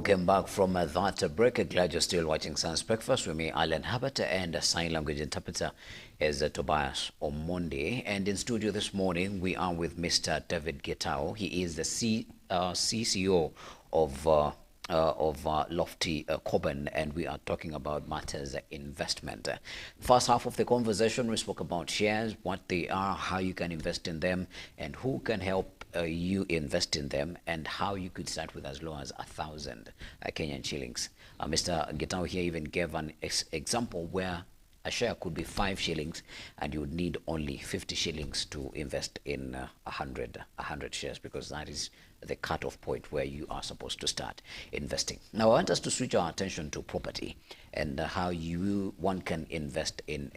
Welcome back from that break. Glad you're still watching Science Breakfast with me, Alan Habert, and sign language interpreter is Tobias Omonde. And in studio this morning, we are with Mr. David Getao. He is the CCO of Lofty Coben, and we are talking about matters investment. First half of the conversation, we spoke about shares, what they are, how you can invest in them, and who can help you invest in them, and how you could start with as low as 1,000 Kenyan shillings. Mr. Getao here even gave an example where a share could be 5 shillings and you would need only 50 shillings to invest in 100 shares, because that is the cutoff point where you are supposed to start investing. Now I want us to switch our attention to property and how one can invest in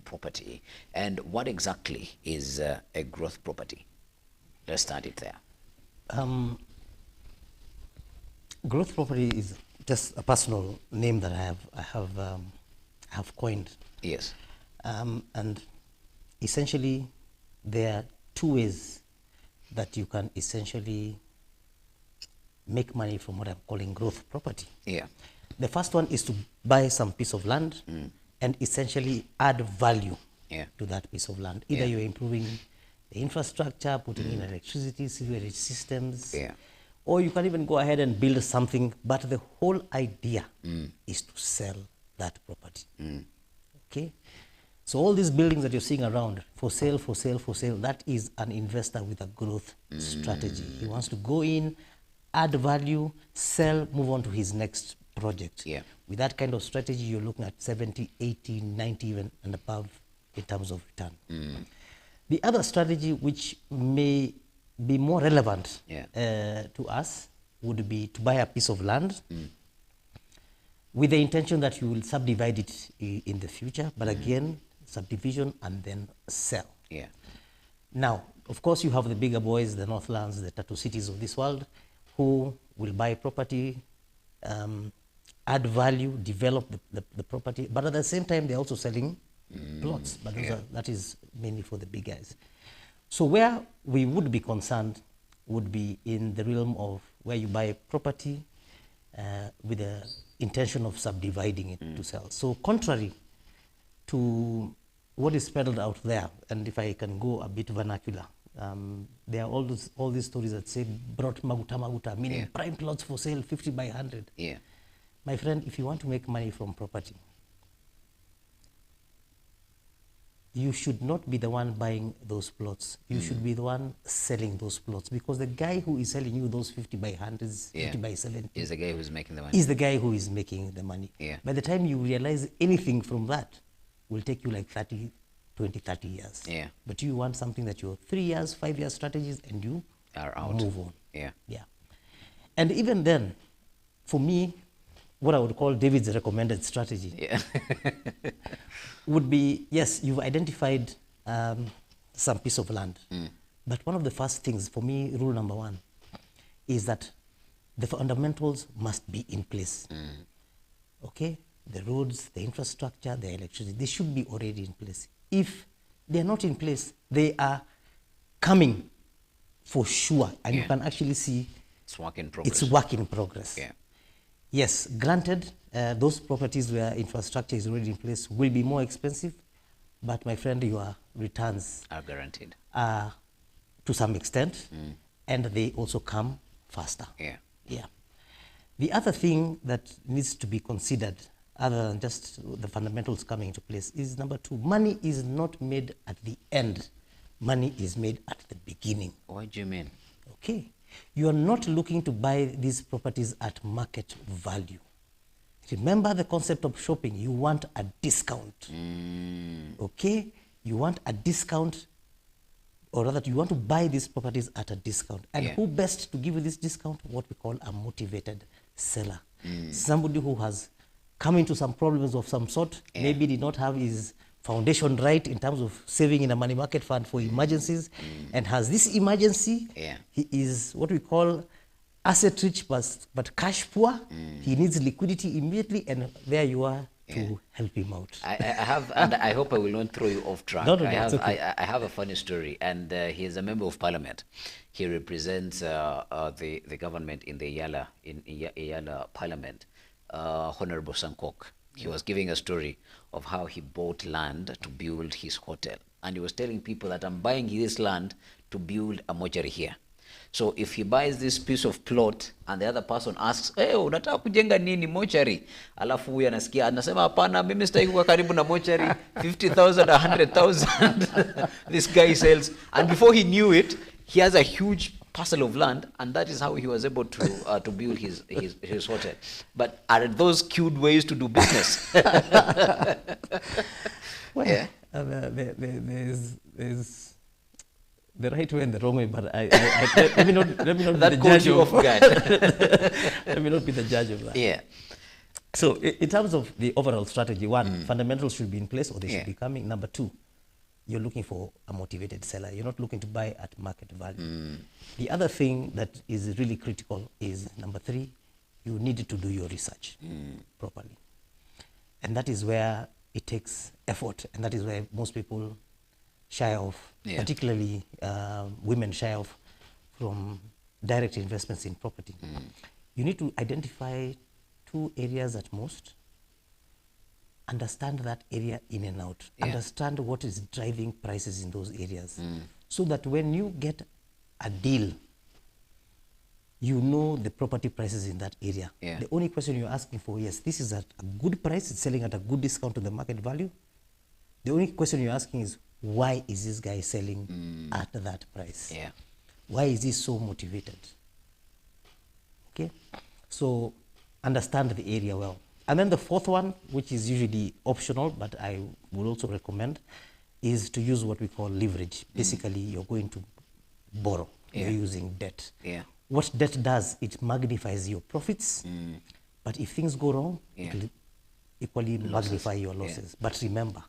property, and what exactly is a growth property. Let's start it there. Growth property is just a personal name that I have coined. Yes. And essentially, there are 2 ways that you can essentially make money from what I'm calling growth property. Yeah. The first one is to buy some piece of land and essentially add value to that piece of land. Either you're improving the infrastructure, putting in electricity, sewerage systems, or you can even go ahead and build something, but the whole idea is to sell that property. Okay? So all these buildings that you're seeing around, for sale, that is an investor with a growth strategy. He wants to go in, add value, sell, move on to his next project. Yeah. With that kind of strategy, you're looking at 70, 80, 90 even and above in terms of return. The other strategy, which may be more relevant to us, would be to buy a piece of land with the intention that you will subdivide it in the future, but again, subdivision and then sell. Yeah. Now, of course, you have the bigger boys, the Northlands, the Tattoo Cities of this world, who will buy property, add value, develop the property, but at the same time, they're also selling plots, but that is mainly for the big guys. So where we would be concerned would be in the realm of where you buy property with the intention of subdividing it to sell. So contrary to what is peddled out there, and if I can go a bit vernacular, there are all these stories that say brought maguta, meaning prime plots for sale, 50 by 100. Yeah. My friend, if you want to make money from property, you should not be the one buying those plots. You should be the one selling those plots, because the guy who is selling you those 50 by 100s, 50 by 70 is the guy who's making the money. Is the guy who is making the money. Yeah. By the time you realize anything from that, will take you like 30 years. Yeah. But you want something that you're 3 years, 5 year strategies, and you are out. Move on. Yeah. Yeah. And even then, for me, what I would call David's recommended strategy would be, yes, you've identified some piece of land. But one of the first things, for me, rule number 1, is that the fundamentals must be in place. Okay? The roads, the infrastructure, the electricity, they should be already in place. If they're not in place, they are coming for sure. And you can actually see it's work in progress. It's work in progress. Yeah. Yes, granted, those properties where infrastructure is already in place will be more expensive, but my friend, your returns are guaranteed to some extent, and they also come faster. Yeah. The other thing that needs to be considered, other than just the fundamentals coming into place, is number 2, money is not made at the end. Money is made at the beginning. What do you mean? Okay. You are not looking to buy these properties at market value. Remember the concept of shopping. You want a discount. Okay? You want a discount, or rather, you want to buy these properties at a discount. And who best to give you this discount? What we call a motivated seller. Somebody who has come into some problems of some sort, maybe did not have his foundation right in terms of saving in a money market fund for emergencies, and has this emergency. He is what we call asset rich but cash poor. He needs liquidity immediately, and there you are to help him out. I have, and I hope I will not throw you off track. No, no, I no, have, it's okay. I have a funny story, and he is a member of parliament. He represents the government in the Yala parliament, Honorable Sankok. He was giving a story of how he bought land to build his hotel, and he was telling people that I'm buying this land to build a mortuary here. So if he buys this piece of plot and the other person asks, hey, unataka kujenga nini mortuary? Alafu huyu anasikia anasema hapana, mimi sitaki kuwa karibu na mortuary, 50,000, 100,000. This guy sells, and before he knew it, he has a huge parcel of land, and that is how he was able to build his hotel. But are those cute ways to do business? Well, Yeah. There's the right way and the wrong way, but let me not be That the caught judge you of off guard. let me not be the judge of that. Yeah. So in terms of the overall strategy, one, fundamentals should be in place, or they Yeah. should be coming. Number two, you're looking for a motivated seller. You're not looking to buy at market value. The other thing that is really critical is number three, you need to do your research properly. And that is where it takes effort, and that is where most people shy off, Yeah. particularly women shy off from direct investments in property. You need to identify 2 areas at most, understand that area in and out, Yeah. understand what is driving prices in those areas, so that when you get a deal, you know the property prices in that area. Yeah. The only question you're asking for, yes, this is at a good price, it's selling at a good discount to the market value. The only question you're asking is, why is this guy selling at that price? Yeah. Why is he so motivated? Okay, so understand the area well. And then the fourth one, which is usually optional, but I would also recommend, is to use what we call leverage. Basically, you're going to borrow. Yeah. You're using debt. Yeah. What debt does, it magnifies your profits, but if things go wrong, Yeah. it will equally magnify your losses. But remember,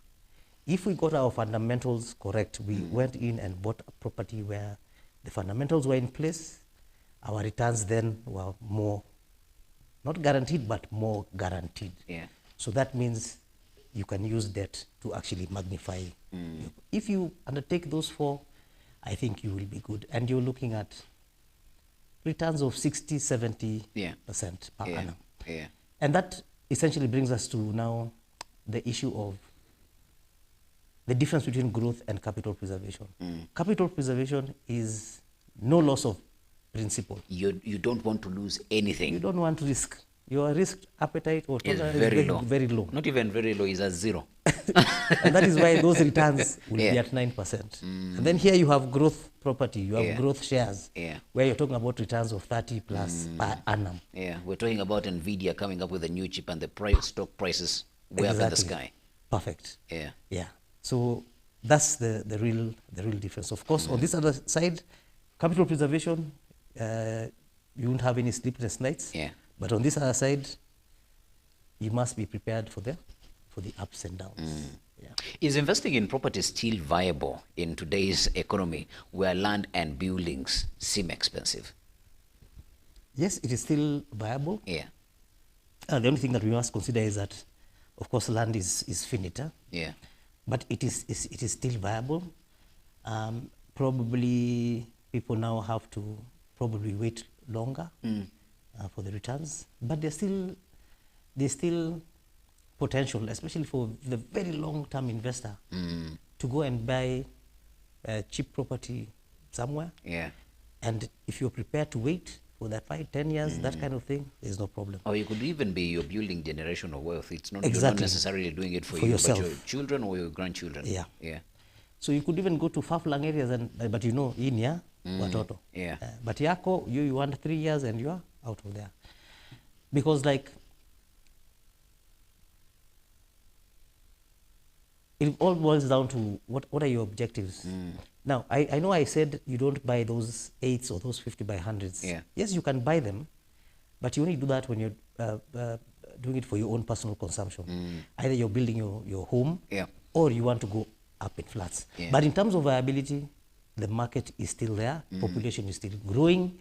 if we got our fundamentals correct, we went in and bought a property where the fundamentals were in place, our returns then were more, not guaranteed, but more guaranteed. Yeah. So that means you can use debt to actually magnify. If you undertake those 4, I think you will be good. And you're looking at returns of 60, 70% Yeah. per Yeah. annum. Yeah. And that essentially brings us to now the issue of the difference between growth and capital preservation. Capital preservation is no loss of principle. You don't want to lose anything. You don't want to risk. Your risk appetite or Is tolerance very is low. very low. Not even very low, is at 0. And that is why those returns will Yeah. be at 9%. And then here you have growth property, you have Yeah. growth shares, Yeah. where you're talking about returns of 30 plus per annum. Yeah, we're talking about Nvidia coming up with a new chip and the stock prices way up in the sky. Perfect. Yeah. Yeah. So that's the real difference. Of course, on this other side, capital preservation, you won't have any sleepless nights. Yeah. But on this other side, you must be prepared for the ups and downs. Yeah. Is investing in property still viable in today's economy where land and buildings seem expensive? Yes, it is still viable. Yeah. The only thing that we must consider is that, of course, land is finite. Yeah. But it is still viable. Probably people now have to probably wait longer for the returns, but there's still potential, especially for the very long-term investor, to go and buy cheap property somewhere. Yeah. And if you're prepared to wait for that 5-10 years, that kind of thing, there's no problem. Or you could even be you're building generational wealth. It's not, you're not Exactly. necessarily doing it for For you, yourself. but your children or your grandchildren. Yeah. Yeah. So you could even go to far-flung areas, but you know, in here, watoto. Yeah. But yako, you want 3 years and you are out of there. Because like, it all boils down to what are your objectives. Now, I know I said you don't buy those 8s or those 50 by 100s. Yeah. Yes, you can buy them, but you only do that when you're doing it for your own personal consumption. Either you're building your home, Yeah. or you want to go up in flats. Yeah. But in terms of viability, the market is still there, population is still growing,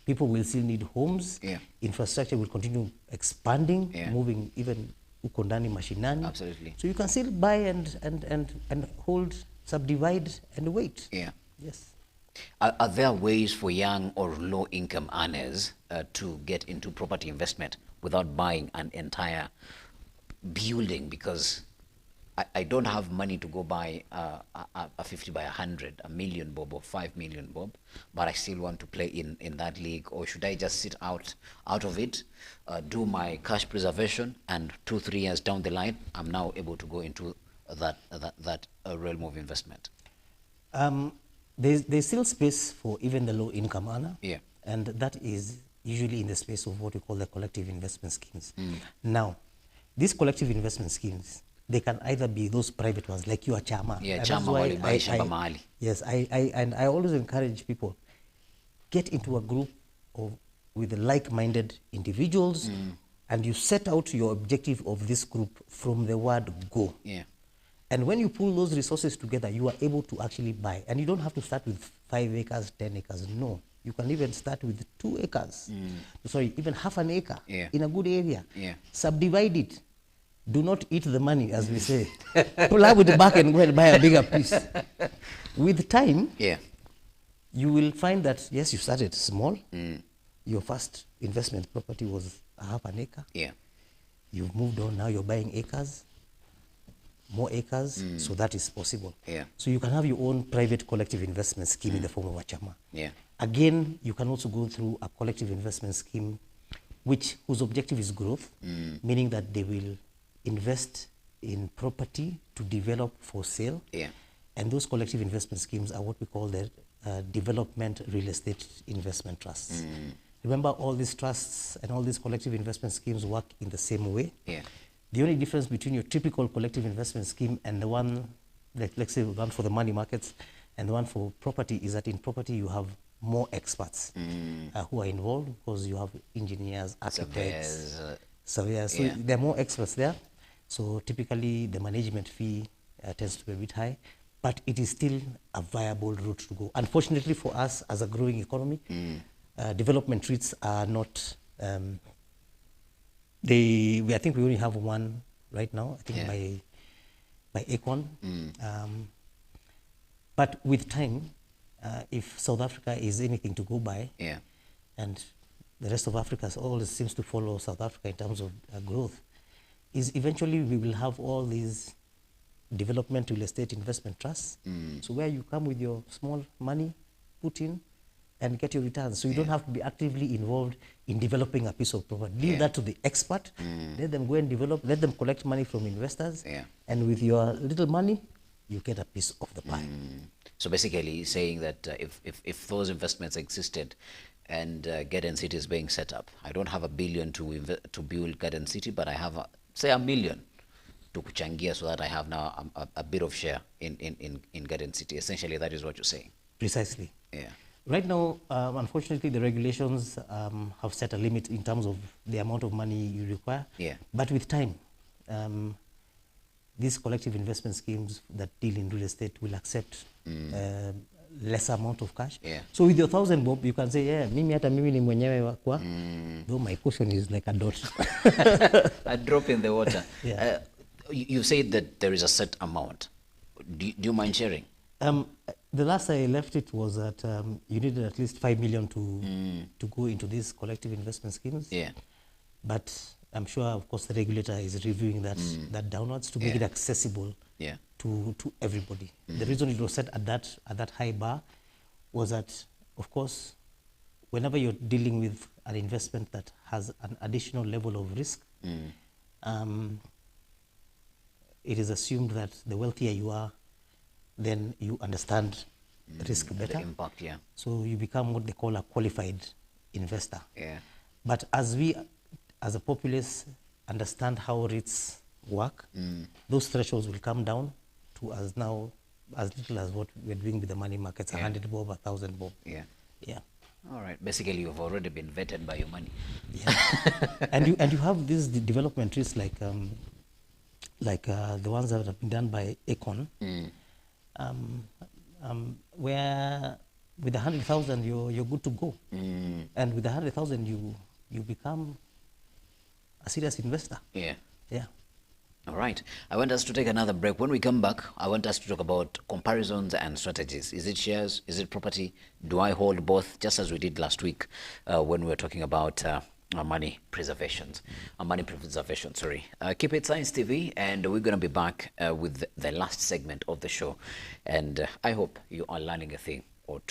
people will still need homes, Yeah. infrastructure will continue expanding, Yeah. moving even uko ndani mashinani. Absolutely. So you can still buy and hold, subdivide and wait. Yeah. Yes. Are there ways for young or low-income earners to get into property investment without buying an entire building? Because I don't have money to go buy a 50 by 100, a million bob or 5 million bob, but I still want to play in that league. Or should I just sit out of it, do my cash preservation, and 2-3 years down the line, I'm now able to go into that realm of investment? There's still space for even the low income earner. Yeah. And that is usually in the space of what we call the collective investment schemes. Now, these collective investment schemes, they can either be those private ones like your chama. Yeah, And chama that's why wale buy shamba mahali. Yes, I always encourage people, get into a group with like-minded individuals, and you set out your objective of this group from the word go. Yeah. And when you pull those resources together, you are able to actually buy. And you don't have to start with 5 acres, 10 acres. No. You can even start with 2 acres. Sorry, even half an acre in a good area. Yeah. Subdivide it. Do not eat the money, as we say. Pull up with the back and go and buy a bigger piece. With time, you will find that, yes, you started small. Your first investment property was a half an acre. Yeah. You've moved on, now you're buying acres. More acres, so that is possible. Yeah. So you can have your own private collective investment scheme in the form of a chama. Yeah. Again, you can also go through a collective investment scheme whose objective is growth, meaning that they will invest in property to develop for sale. Yeah. And those collective investment schemes are what we call the development real estate investment trusts. Remember, all these trusts and all these collective investment schemes work in the same way. Yeah. The only difference between your typical collective investment scheme and the one, let's say the one for the money markets and the one for property, is that in property you have more experts who are involved, because you have engineers, architects, surveyors. So there are more experts there. So typically the management fee tends to be a bit high, but it is still a viable route to go. Unfortunately for us as a growing economy, development REITs are not... I think we only have one right now, I think by Aecon. But with time, if South Africa is anything to go by, and the rest of Africa always seems to follow South Africa in terms of growth, is eventually we will have all these development real estate investment trusts. So where you come with your small money, put in, and get your returns. So you don't have to be actively involved in developing a piece of property. Leave that to the expert. Let them go and develop, let them collect money from investors. And with your little money, you get a piece of the pie. So basically saying that if those investments existed and Garden City is being set up, I don't have $1 billion to build Garden City, but I have, say, $1 million to kuchangia, so that I have now a bit of share in Garden City. Essentially, that is what you're saying. Precisely. Yeah. Right now, unfortunately, the regulations have set a limit in terms of the amount of money you require. But with time, these collective investment schemes that deal in real estate will accept less amount of cash. So with your 1,000 bob, you can say, yeah, mimi ni mwenyewe wakwa, though my portion is like a dot. A drop in the water. You said that there is a set amount. Do you mind sharing? The last I left it was that you needed at least 5 million to go into these collective investment schemes. But I'm sure, of course, the regulator is reviewing that downwards to make it accessible to everybody. The reason it was set at that high bar was that, of course, whenever you're dealing with an investment that has an additional level of risk, it is assumed that the wealthier you are, then you understand the risk better. The impact, So you become what they call a qualified investor. But as we, as a populace, understand how REITs work, those thresholds will come down to as little as what we're doing with the money markets, 100 bob, 1,000 bob. All right. Basically, you've already been vetted by your money. And you have these development REITs like the ones that have been done by Aecon. Where with 100,000 you're good to go, and with 100,000 you become a serious investor. All right. I want us to take another break. When we come back, I want us to talk about comparisons and strategies. Is it shares? Is it property? Do I hold both? Just as we did last week when we were talking about money preservation. Money preservation, sorry. Keep it Science TV, and we're going to be back with the last segment of the show. And I hope you are learning a thing